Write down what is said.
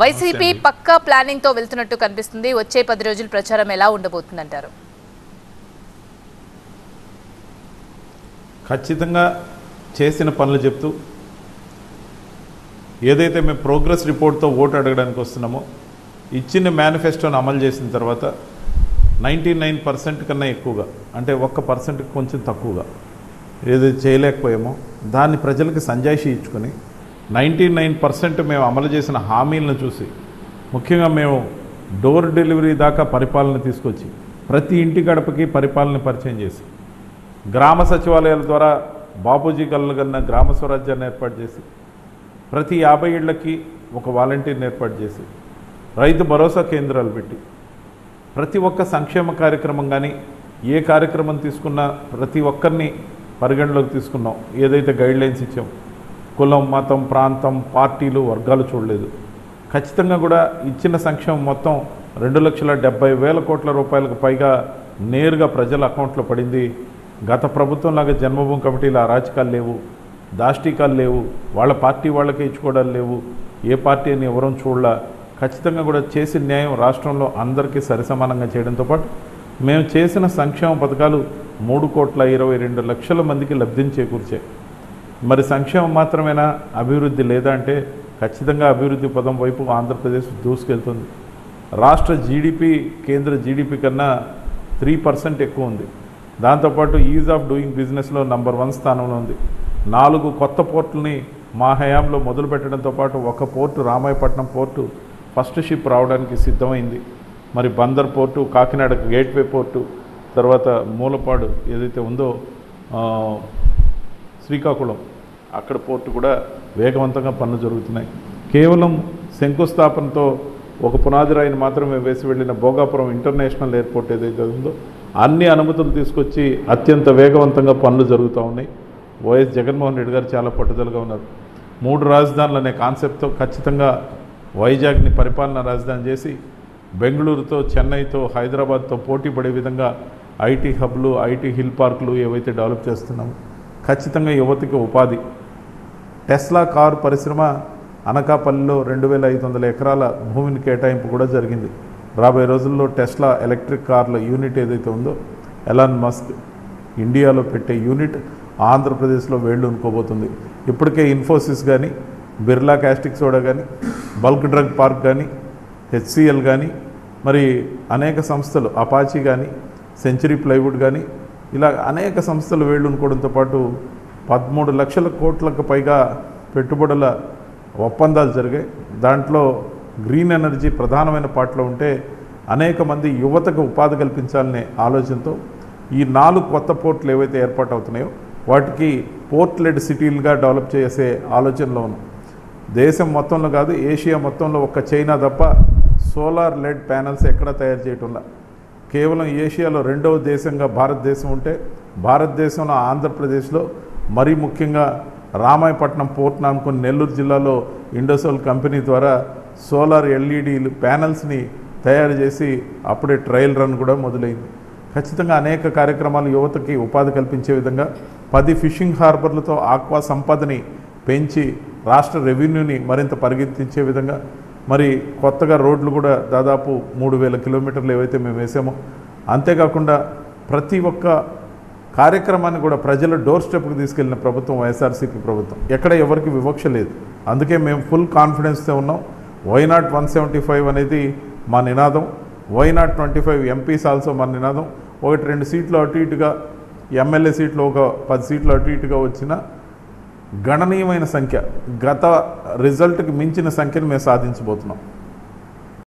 YCP పక్కా planning తో వెళ్తున్నట్టు కనిపిస్తుంది. వచ్చే 10 రోజుల ప్రచారం ఎలా ఉండబోతుందంటారు? ఖచ్చితంగా చేసిన పనులు చెప్తూ ఏదైతే మేము ప్రోగ్రెస్ రిపోర్ట్తో ఓటు అడగడానికి వస్తున్నామో ఇచ్చిన మేనిఫెస్టోని అమలు చేసిన తర్వాత 99% కన్నా ఎక్కువగా, అంటే 1% కొంచెం తక్కువగా ఏదైతే చేయలేకపోయామో దాన్ని ప్రజలకు సంజాయిషి ఇచ్చుకొని 99% మేము అమలు చేసిన హామీలను చూసి, ముఖ్యంగా మేము డోర్ డెలివరీ దాకా పరిపాలన తీసుకొచ్చి ప్రతి ఇంటి గడపకి పరిపాలన పరిచయం చేసి, గ్రామ సచివాలయాల ద్వారా బాపూజీ కలగన్న గ్రామ స్వరాజ్యాన్ని ఏర్పాటు చేసి, ప్రతి 50 ఇళ్లకి ఒక వాలంటీర్ని ఏర్పాటు చేసి, రైతు భరోసా కేంద్రాలు పెట్టి, ప్రతి ఒక్క సంక్షేమ కార్యక్రమం కానీ ఏ కార్యక్రమం తీసుకున్నా ప్రతి ఒక్కరిని పరిగణలోకి తీసుకున్నాం. ఏదైతే గైడ్లైన్స్ ఇచ్చాం, కులం, మతం, ప్రాంతం, పార్టీలు, వర్గాలు చూడలేదు. ఖచ్చితంగా కూడా ఇచ్చిన సంక్షేమం మొత్తం 2,70,000 కోట్ల రూపాయలకు పైగా నేరుగా ప్రజల అకౌంట్లో పడింది. గత ప్రభుత్వంలాగా జన్మభూమి కమిటీలు అరాచకాలు లేవు, దాష్టీకాలు లేవు, వాళ్ళ పార్టీ వాళ్ళకే ఇచ్చుకోవడాలు లేవు, ఏ పార్టీ అని ఎవరూ చూడలా. ఖచ్చితంగా కూడా చేసిన న్యాయం రాష్ట్రంలో అందరికీ సరిసమానంగా చేయడంతో పాటు మేము చేసిన సంక్షేమ పథకాలు 3,22,00,000 మందికి లబ్ధిని చేకూర్చాయి. మరి సంక్షేమం మాత్రమేనా, అభివృద్ధి లేదా అంటే ఖచ్చితంగా అభివృద్ధి పదం వైపు ఆంధ్రప్రదేశ్ దూసుకెళ్తుంది. రాష్ట్ర జీడిపి కేంద్ర జీడిపి కన్నా 3% ఎక్కువ ఉంది. దాంతోపాటు ఈజ్ ఆఫ్ డూయింగ్ బిజినెస్లో నంబర్ 1 స్థానంలో ఉంది. 4 కొత్త పోర్టులని మా హయాంలో మొదలు పెట్టడంతో పాటు ఒక port, Ramayapatnam port first ship రావడానికి సిద్ధమైంది. మరి Bandar port, Kakinada gateway port, తర్వాత మూలపాడు ఏదైతే ఉందో శ్రీకాకుళం అక్కడ పోర్టు కూడా వేగవంతంగా పనులు జరుగుతున్నాయి. కేవలం శంకుస్థాపనతో ఒక పునాది రాయిని మాత్రమే వేసి వెళ్ళిన భోగాపురం ఇంటర్నేషనల్ ఎయిర్పోర్ట్ ఏదైతే ఉందో అన్ని అనుమతులు తీసుకొచ్చి అత్యంత వేగవంతంగా పనులు జరుగుతూ ఉన్నాయి. వైఎస్ జగన్మోహన్ రెడ్డి గారు చాలా పట్టుదలగా ఉన్నారు. 3 రాజధానులు అనే కాన్సెప్ట్తో ఖచ్చితంగా వైజాగ్ని పరిపాలనా రాజధాని చేసి బెంగళూరుతో, చెన్నైతో, హైదరాబాద్తో పోటీ పడే విధంగా ఐటీ హబ్లు, ఐటీ హిల్ పార్కులు ఏవైతే డెవలప్ చేస్తున్నామో ఖచ్చితంగా యువతకి ఉపాధి. టెస్లా కారు పరిశ్రమ అనకాపల్లిలో 2,500 ఎకరాల భూమిని కేటాయింపు కూడా జరిగింది. రాబోయే రోజుల్లో టెస్లా ఎలక్ట్రిక్ కార్ల యూనిట్ ఏదైతే ఉందో ఎలాన్ మస్క్ ఇండియాలో పెట్టే యూనిట్ ఆంధ్రప్రదేశ్లో వేళ్ళు ఉనుకోబోతుంది. ఇప్పటికే ఇన్ఫోసిస్ కానీ, బిర్లా కాస్టిక్ సోడా కానీ, బల్క్ డ్రగ్ పార్క్ కానీ, హెచ్సిఎల్ కానీ, మరి అనేక సంస్థలు, అపాచీ కానీ, సెంచరీ ప్లైవుడ్ కానీ, ఇలా అనేక సంస్థలు వేళ్ళు ఉనుకోవడంతో పాటు 13 లక్షల కోట్లకు పైగా పెట్టుబడుల ఒప్పందాలు జరిగాయి. దాంట్లో గ్రీన్ ఎనర్జీ ప్రధానమైన పాటలో ఉంటే అనేక మంది యువతకు ఉపాధి కల్పించాలనే ఆలోచనతో ఈ 4 కొత్త పోర్టులు ఏవైతే ఏర్పాటు అవుతున్నాయో వాటికి పోర్ట్ లెడ్ సిటీలుగా డెవలప్ చేసే ఆలోచనలో ఉన్నాం. దేశం మొత్తంలో కాదు, ఏషియా మొత్తంలో ఒక్క చైనా తప్ప సోలార్ లెడ్ ప్యానల్స్ ఎక్కడా తయారు చేయటంలా. కేవలం ఏషియాలో 2వ దేశంగా భారతదేశం ఉంటే భారతదేశంలో ఆంధ్రప్రదేశ్లో మరీ ముఖ్యంగా రామాయపట్నం పోర్ట్ను అనుకుని నెల్లూరు జిల్లాలో ఇండోసోల్ కంపెనీ ద్వారా సోలార్ ఎల్ఈడీలు ప్యానల్స్ని తయారు చేసి అప్పుడే ట్రయల్ రన్ కూడా మొదలైంది. ఖచ్చితంగా అనేక కార్యక్రమాలు యువతకి ఉపాధి కల్పించే విధంగా 10 ఫిషింగ్ హార్బర్లతో ఆక్వా సంపదని పెంచి రాష్ట్ర రెవెన్యూని మరింత పరిగెత్తించే విధంగా, మరి కొత్తగా రోడ్లు కూడా దాదాపు 3,000 కిలోమీటర్లు ఏవైతే మేము వేసామో, అంతేకాకుండా ప్రతి ఒక్క కార్యక్రమాన్ని కూడా ప్రజల డోర్ స్టెప్కి తీసుకెళ్లిన ప్రభుత్వం వైఎస్ఆర్సీపీ ప్రభుత్వం. ఎక్కడ ఎవరికి వివక్ష లేదు. అందుకే మేము ఫుల్ కాన్ఫిడెన్స్తో ఉన్నాం. వైనాట్ 175 అనేది మా నినాదం, వైనాట్ 25 ఎంపీస్ ఆల్సో మా నినాదం. 1-2 సీట్లు అటు ఇటుగా, ఎమ్మెల్యే సీట్లు ఒక 10 సీట్లు అటు ఇటుగా వచ్చిన గణనీయమైన సంఖ్య, గత రిజల్ట్కి మించిన సంఖ్యను మేము సాధించబోతున్నాం.